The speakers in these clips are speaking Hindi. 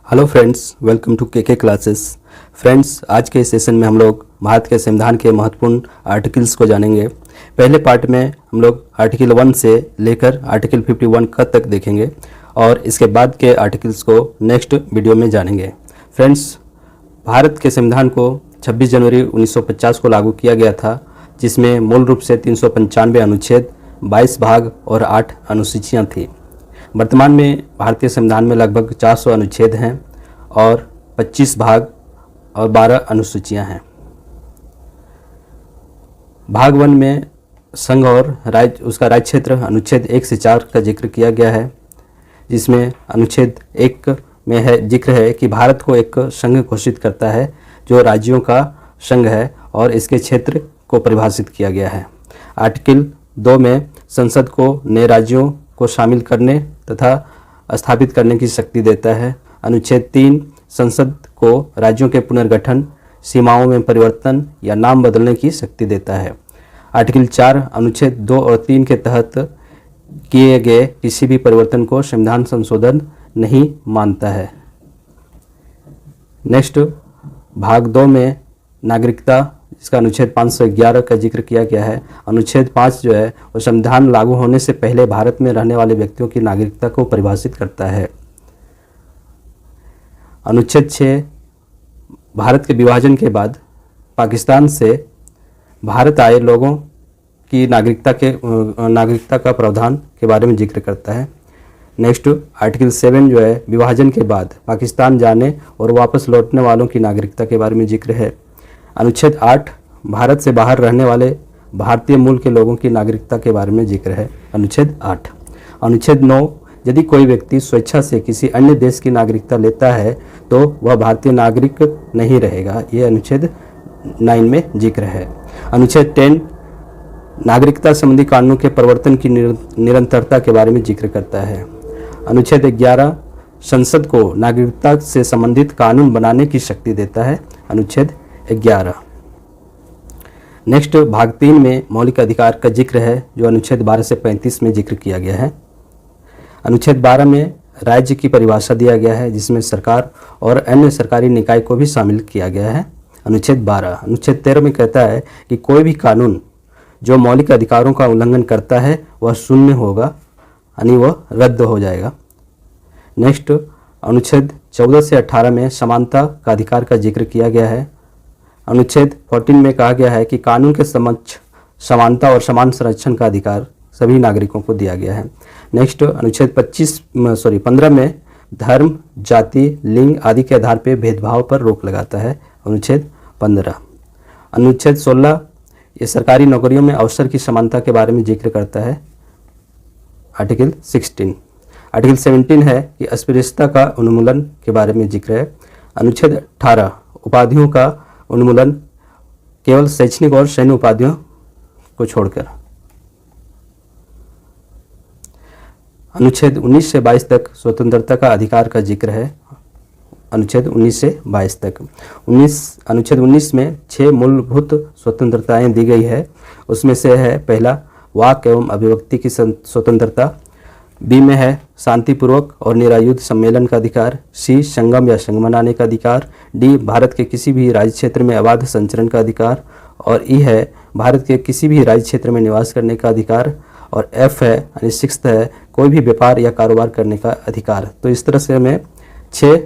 हेलो फ्रेंड्स, वेलकम टू के क्लासेस। फ्रेंड्स, आज के सेशन में हम लोग भारत के संविधान के महत्वपूर्ण आर्टिकल्स को जानेंगे। पहले पार्ट में हम लोग आर्टिकल 1 से लेकर आर्टिकल 51 तक देखेंगे और इसके बाद के आर्टिकल्स को नेक्स्ट वीडियो में जानेंगे। फ्रेंड्स, भारत के संविधान को 26 जनवरी 1950 को लागू किया गया था, जिसमें मूल रूप से 395 अनुच्छेद, 22 भाग और 8 अनुसूचियाँ थीं। वर्तमान में भारतीय संविधान में लगभग 400 अनुच्छेद हैं और 25 भाग और 12 अनुसूचियां हैं। भाग 1 में संघ और राज्य उसका राज्य क्षेत्र अनुच्छेद 1 से 4 का जिक्र किया गया है, जिसमें अनुच्छेद 1 में जिक्र है कि भारत को एक संघ घोषित करता है जो राज्यों का संघ है और इसके क्षेत्र को परिभाषित किया गया है। आर्टिकल 2 में संसद को नए राज्यों को शामिल करने तथा स्थापित करने की शक्ति देता है। अनुच्छेद 3 संसद को राज्यों के पुनर्गठन, सीमाओं में परिवर्तन या नाम बदलने की शक्ति देता है। आर्टिकल 4 अनुच्छेद 2 और 3 के तहत किए गए किसी भी परिवर्तन को संविधान संशोधन नहीं मानता है। नेक्स्ट, भाग 2 में नागरिकता, इसका अनुच्छेद 511 का जिक्र किया गया है। अनुच्छेद 5 जो है वो संविधान लागू होने से पहले भारत में रहने वाले व्यक्तियों की नागरिकता को परिभाषित करता है। अनुच्छेद 6 भारत के विभाजन के बाद पाकिस्तान से भारत आए लोगों की नागरिकता का प्रावधान के बारे में जिक्र करता है। नेक्स्ट, आर्टिकल 7 जो है विभाजन के बाद पाकिस्तान जाने और वापस लौटने वालों की नागरिकता के बारे में जिक्र है। अनुच्छेद 8 भारत से बाहर रहने वाले भारतीय मूल के लोगों की नागरिकता के बारे में जिक्र है। अनुच्छेद 8। अनुच्छेद 9 यदि कोई व्यक्ति स्वेच्छा से किसी अन्य देश की नागरिकता लेता है तो वह भारतीय नागरिक नहीं रहेगा, ये अनुच्छेद 9 में जिक्र है। अनुच्छेद 10 नागरिकता संबंधी कानूनों के प्रवर्तन की निरंतरता के बारे में जिक्र करता है। अनुच्छेद 11 संसद को नागरिकता से संबंधित कानून बनाने की शक्ति देता है। अनुच्छेद 11। नेक्स्ट, भाग 3 में मौलिक अधिकार का जिक्र है, जो अनुच्छेद 12 से 35 में जिक्र किया गया है। अनुच्छेद 12 में राज्य की परिभाषा दिया गया है, जिसमें सरकार और अन्य सरकारी निकाय को भी शामिल किया गया है। अनुच्छेद 12। अनुच्छेद 13 में कहता है कि कोई भी कानून जो मौलिक अधिकारों का उल्लंघन करता है वह शून्य होगा, यानी वह रद्द हो जाएगा। नेक्स्ट, अनुच्छेद 14 से 18 में समानता का अधिकार का जिक्र किया गया है। अनुच्छेद 14 में कहा गया है कि कानून के समक्ष समानता और समान संरक्षण का अधिकार सभी नागरिकों को दिया गया है। नेक्स्ट, अनुच्छेद 15 में धर्म, जाति, लिंग आदि के आधार पर भेदभाव पर रोक लगाता है। अनुच्छेद 15। अनुच्छेद 16 ये सरकारी नौकरियों में अवसर की समानता के बारे में जिक्र करता है। आर्टिकल 16। आर्टिकल 17 है कि अस्पृश्यता का उन्मूलन के बारे में जिक्र है। अनुच्छेद 18 उपाधियों का उन्मूलन केवल शैक्षणिक और सैन्य उपाधियों को छोड़कर। अनुच्छेद 19 से 22 तक स्वतंत्रता का अधिकार का जिक्र है। अनुच्छेद 19 से 22 तक। अनुच्छेद 19 में 6 मूलभूत स्वतंत्रताएं दी गई है। उसमें से है पहला, वाक एवं अभिव्यक्ति की स्वतंत्रता। बी में है शांतिपूर्वक और निरायुध सम्मेलन का अधिकार। सी संगम या संघ मनाने का अधिकार। डी भारत के किसी भी राज्य क्षेत्र में अबाध संचरण का अधिकार। और ई है भारत के किसी भी राज्य क्षेत्र में निवास करने का अधिकार। और एफ है यानी 6th है कोई भी व्यापार या कारोबार करने का अधिकार। तो इस तरह से हमें 6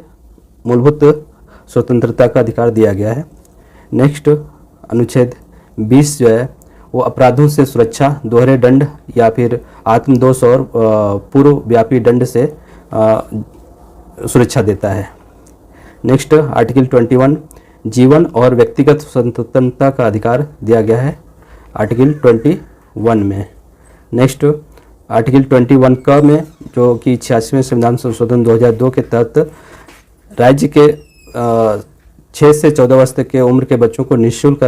मूलभूत स्वतंत्रता का अधिकार दिया गया है। नेक्स्ट, अनुच्छेद 20 जो है वो अपराधों से सुरक्षा, दोहरे दंड या फिर आत्मदोष और पूर्व व्यापी दंड से सुरक्षा देता है। नेक्स्ट, आर्टिकल 21 जीवन और व्यक्तिगत स्वतंत्रता का अधिकार दिया गया है आर्टिकल 21 में। नेक्स्ट, आर्टिकल 21 क में, जो कि 86वें संविधान संशोधन 2002 के तहत राज्य के 6 से 14 वर्ष तक के उम्र के बच्चों को निःशुल्क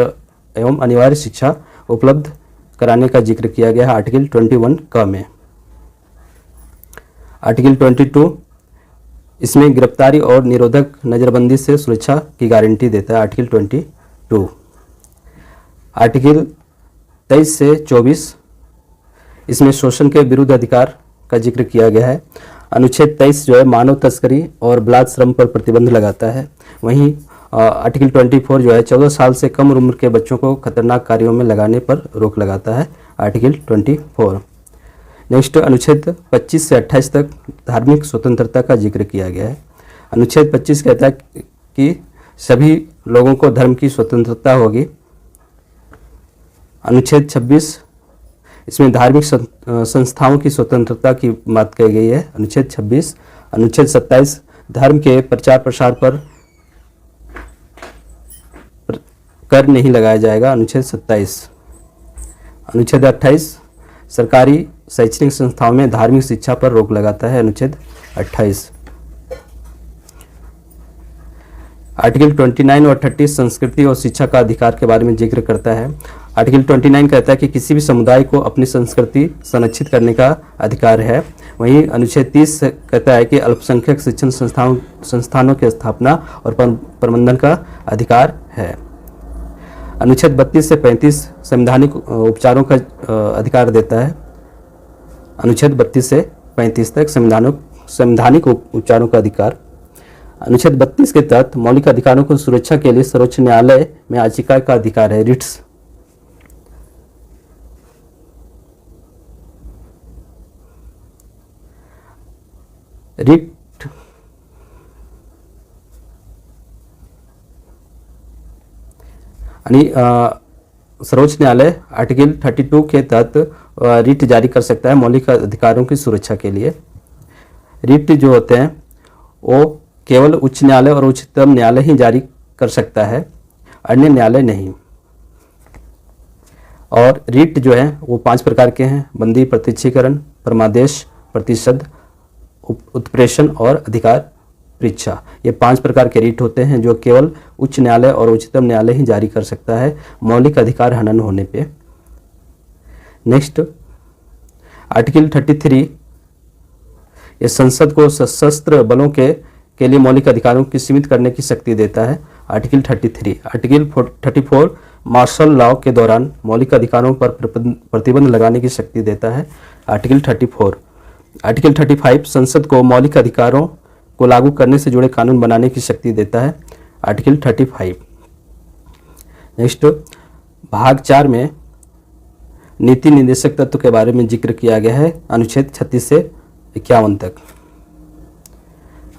एवं अनिवार्य शिक्षा उपलब्ध कराने का जिक्र किया गया है आर्टिकल 21 क में। आर्टिकल 22 इसमें गिरफ्तारी और निरोधक नज़रबंदी से सुरक्षा की गारंटी देता है आर्टिकल 22। आर्टिकल 23 से 24 इसमें शोषण के विरुद्ध अधिकार का जिक्र किया गया है। अनुच्छेद 23 जो है मानव तस्करी और बाल श्रम पर प्रतिबंध लगाता है। वहीं आर्टिकल 24 जो है 14 साल से कम उम्र के बच्चों को खतरनाक कार्यों में लगाने पर रोक लगाता है, आर्टिकल 24। नेक्स्ट अनुच्छेद 25 से 28 तक धार्मिक स्वतंत्रता का जिक्र किया गया है। अनुच्छेद 25 कहता है कि सभी लोगों को धर्म की स्वतंत्रता होगी। अनुच्छेद 26 इसमें धार्मिक संस्थाओं की स्वतंत्रता की बात कही गई है, अनुच्छेद 26। अनुच्छेद 27 धर्म के प्रचार प्रसार पर कर नहीं लगाया जाएगा, अनुच्छेद 27। अनुच्छेद 28 सरकारी शैक्षणिक संस्थाओं में धार्मिक शिक्षा पर रोक लगाता है, अनुच्छेद 28। आर्टिकल 29 और 30 संस्कृति और शिक्षा का अधिकार के बारे में जिक्र करता है। आर्टिकल 29 कहता है कि किसी भी समुदाय को अपनी संस्कृति संरक्षित करने का अधिकार है। वहीं अनुच्छेद 30 कहता है कि अल्पसंख्यक शिक्षण संस्थानों की स्थापना और प्रबंधन का अधिकार है। अनुच्छेद 32 से 35 संवैधानिक उपचारों का अधिकार देता है। अनुच्छेद 32 से 35 तक संवैधानिक उपचारों का अधिकार। अनुच्छेद 32 के तहत मौलिक अधिकारों को सुरक्षा के लिए सर्वोच्च न्यायालय में याचिका का अधिकार है, रिट्स। रिट यानी सर्वोच्च न्यायालय आर्टिकल 32 के तहत रिट जारी कर सकता है मौलिक अधिकारों की सुरक्षा के लिए। रिट जो होते हैं वो केवल उच्च न्यायालय और उच्चतम न्यायालय ही जारी कर सकता है, अन्य न्यायालय नहीं। और रिट जो है वो 5 प्रकार के हैं: बंदी, प्रत्यक्षीकरण, परमादेश, प्रतिषेध, उत्प्रेषण और अधिकार परीक्षा। ये 5 प्रकार के रिट होते हैं जो केवल उच्च न्यायालय और उच्चतम न्यायालय ही जारी कर सकता है मौलिक अधिकार हनन होने पे। नेक्स्ट आर्टिकल 33 ये संसद को सशस्त्र बलों के लिए मौलिक अधिकारों की सीमित करने की शक्ति देता है, आर्टिकल 33। आर्टिकल 34 मार्शल लॉ के दौरान मौलिक अधिकारों पर प्रतिबंध लगाने की शक्ति देता है, आर्टिकल 34। आर्टिकल 35 संसद को मौलिक अधिकारों को लागू करने से जुड़े कानून बनाने की शक्ति देता है, आर्टिकल 35। नेक्स्ट भाग 4 में नीति निर्देशक तत्व के बारे में जिक्र किया गया है, अनुच्छेद 36 से 51 तक।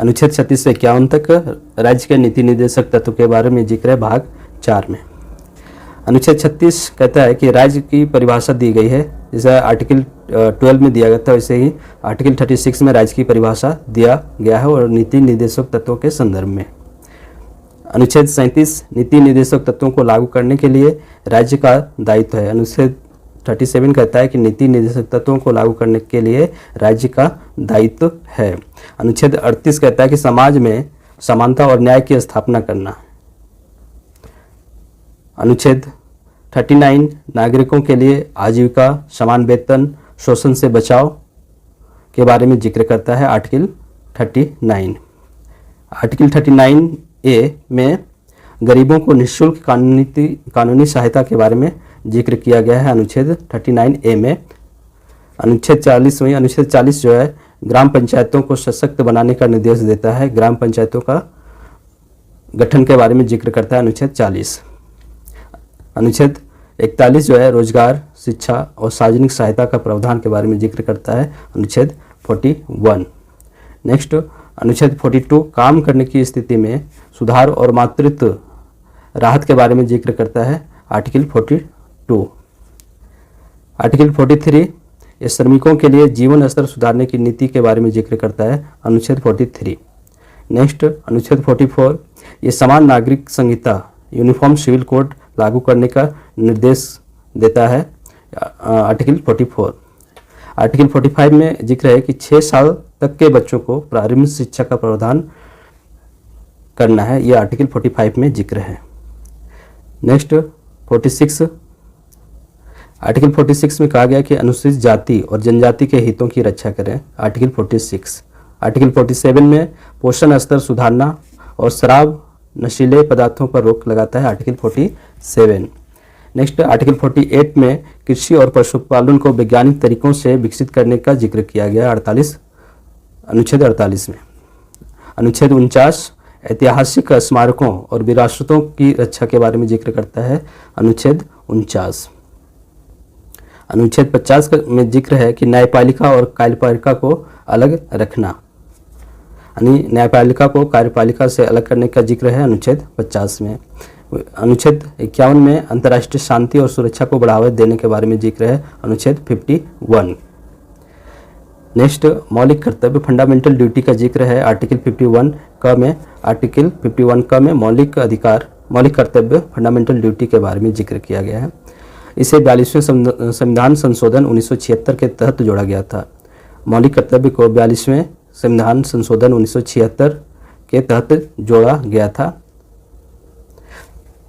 अनुच्छेद 36 से 51 तक राज्य के नीति निर्देशक तत्व के बारे में जिक्र है भाग 4 में। अनुच्छेद 36 कहता है कि राज्य की परिभाषा दी गई है, जैसे आर्टिकल 12 में दिया गया था वैसे ही आर्टिकल 36 में राज्य की परिभाषा दिया गया है और नीति निर्देशक तत्वों के संदर्भ में। अनुच्छेद 37 नीति निर्देशक तत्वों को लागू करने के लिए राज्य का दायित्व है। अनुच्छेद 37 कहता है कि नीति निर्देशक तत्वों को लागू करने के लिए राज्य का दायित्व है। अनुच्छेद 38 कहता है कि समाज में समानता और न्याय की स्थापना करना। अनुच्छेद 39 नागरिकों के लिए आजीविका, समान वेतन, शोषण से बचाव के बारे में जिक्र करता है, आर्टिकल 39। आर्टिकल 39A में गरीबों को निःशुल्क कानूनी सहायता के बारे में जिक्र किया गया है, अनुच्छेद 39A में। अनुच्छेद 40 में अनुच्छेद 40 जो है ग्राम पंचायतों को सशक्त बनाने का निर्देश देता है, ग्राम पंचायतों का गठन के बारे में जिक्र करता है, अनुच्छेद 40। अनुच्छेद 41 जो है रोजगार, शिक्षा और सार्वजनिक सहायता का प्रावधान के बारे में जिक्र करता है, अनुच्छेद 41। नेक्स्ट अनुच्छेद 42 काम करने की स्थिति में सुधार और मातृत्व राहत के बारे में जिक्र करता है, आर्टिकल 42। आर्टिकल 43 ये श्रमिकों के लिए जीवन स्तर सुधारने की नीति के बारे में जिक्र करता है, अनुच्छेद 43। नेक्स्ट अनुच्छेद 44 ये समान नागरिक संहिता यूनिफॉर्म सिविल कोड लागू करने का निर्देश देता है, आर्टिकल 44। आर्टिकल 45 में जिक्र है कि 6 साल तक के बच्चों को प्रारंभिक शिक्षा का प्रावधान करना है, यह आर्टिकल 45 में जिक्र है। नेक्स्ट 46 आर्टिकल 46 में कहा गया कि अनुसूचित जाति और जनजाति के हितों की रक्षा करें, आर्टिकल 46। आर्टिकल 47 में पोषण स्तर सुधारना और शराब नशीले पदार्थों पर रोक लगाता है, आर्टिकल 47। नेक्स्ट आर्टिकल 48 में कृषि और पशुपालन को वैज्ञानिक तरीकों से विकसित करने का जिक्र किया गया, 48 अनुच्छेद 48 में। अनुच्छेद 49 ऐतिहासिक स्मारकों और विरासतों की रक्षा के बारे में जिक्र करता है, अनुच्छेद 49। अनुच्छेद 50 में जिक्र है कि न्यायपालिका और कार्यपालिका को अलग रखना, यानी न्यायपालिका को कार्यपालिका से अलग करने का जिक्र है अनुच्छेद 50 में। अनुच्छेद 51 में अंतर्राष्ट्रीय शांति और सुरक्षा को बढ़ावा देने के बारे में जिक्र है, अनुच्छेद 51। नेक्स्ट, मौलिक कर्तव्य फंडामेंटल ड्यूटी का जिक्र है आर्टिकल 51 क में। आर्टिकल 51 क में मौलिक अधिकार, मौलिक कर्तव्य फंडामेंटल ड्यूटी के बारे में जिक्र किया गया है। इसे 42वें संविधान संशोधन 1976 के तहत जोड़ा गया था। मौलिक कर्तव्य को 42वें संविधान संशोधन 1976 के तहत जोड़ा गया था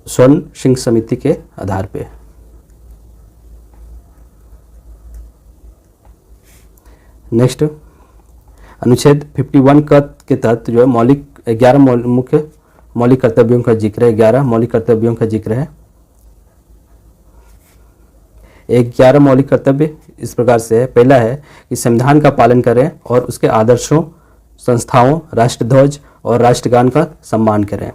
स्वर्ण सिंह समिति के आधार पे। नेक्स्ट, अनुच्छेद 51 के तहत जो है मौलिक 11 मुख्य मौलिक कर्तव्यों का जिक्र है। 11 मौलिक कर्तव्यों का जिक्र है। 11 मौलिक कर्तव्य इस प्रकार से है। पहला है कि संविधान का पालन करें और उसके आदर्शों, संस्थाओं, राष्ट्रध्वज और राष्ट्रगान का सम्मान करें।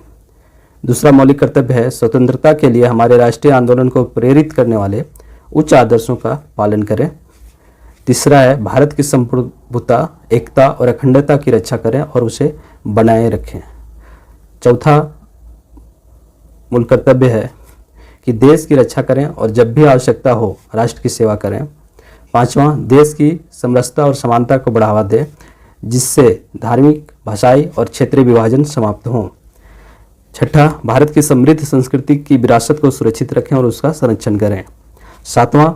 दूसरा मौलिक कर्तव्य है स्वतंत्रता के लिए हमारे राष्ट्रीय आंदोलन को प्रेरित करने वाले उच्च आदर्शों का पालन करें। तीसरा है भारत की संप्रभुता, एकता और अखंडता की रक्षा करें और उसे बनाए रखें। चौथा मूल कर्तव्य है कि देश की रक्षा करें और जब भी आवश्यकता हो राष्ट्र की सेवा करें। पांचवा, देश की समरसता और समानता को बढ़ावा दें जिससे धार्मिक, भाषाई और क्षेत्रीय विभाजन समाप्त हों। छठा, भारत की समृद्ध संस्कृति की विरासत को सुरक्षित रखें और उसका संरक्षण करें। सातवां,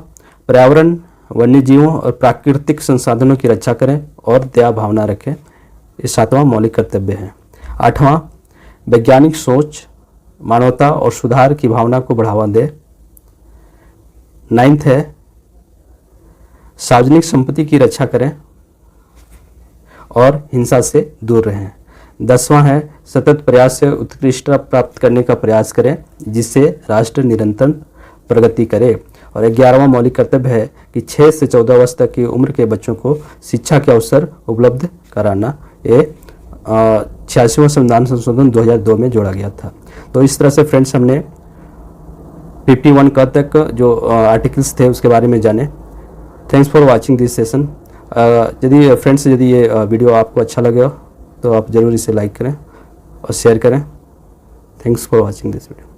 पर्यावरण, वन्यजीवों और प्राकृतिक संसाधनों की रक्षा करें और दया भावना रखें। ये सातवां मौलिक कर्तव्य है। आठवां, वैज्ञानिक सोच, मानवता और सुधार की भावना को बढ़ावा दें। नाइन्थ है सार्वजनिक संपत्ति की रक्षा करें और हिंसा से दूर रहें। 10वां है सतत प्रयास से उत्कृष्टता प्राप्त करने का प्रयास करें जिससे राष्ट्र निरंतर प्रगति करे। और 11वां मौलिक कर्तव्य है कि 6 से 14 वर्ष तक की उम्र के बच्चों को शिक्षा के अवसर उपलब्ध कराना। ये 86वां संविधान संशोधन 2002 में जोड़ा गया था। तो इस तरह से फ्रेंड्स हमने 51 क तक जो आर्टिकल्स थे उसके बारे में जाने। Thanks for watching this session. यदि फ्रेंड्स यदि ये वीडियो आपको अच्छा लगे तो आप ज़रूर इसे लाइक करें और शेयर करें। Thanks for watching this video.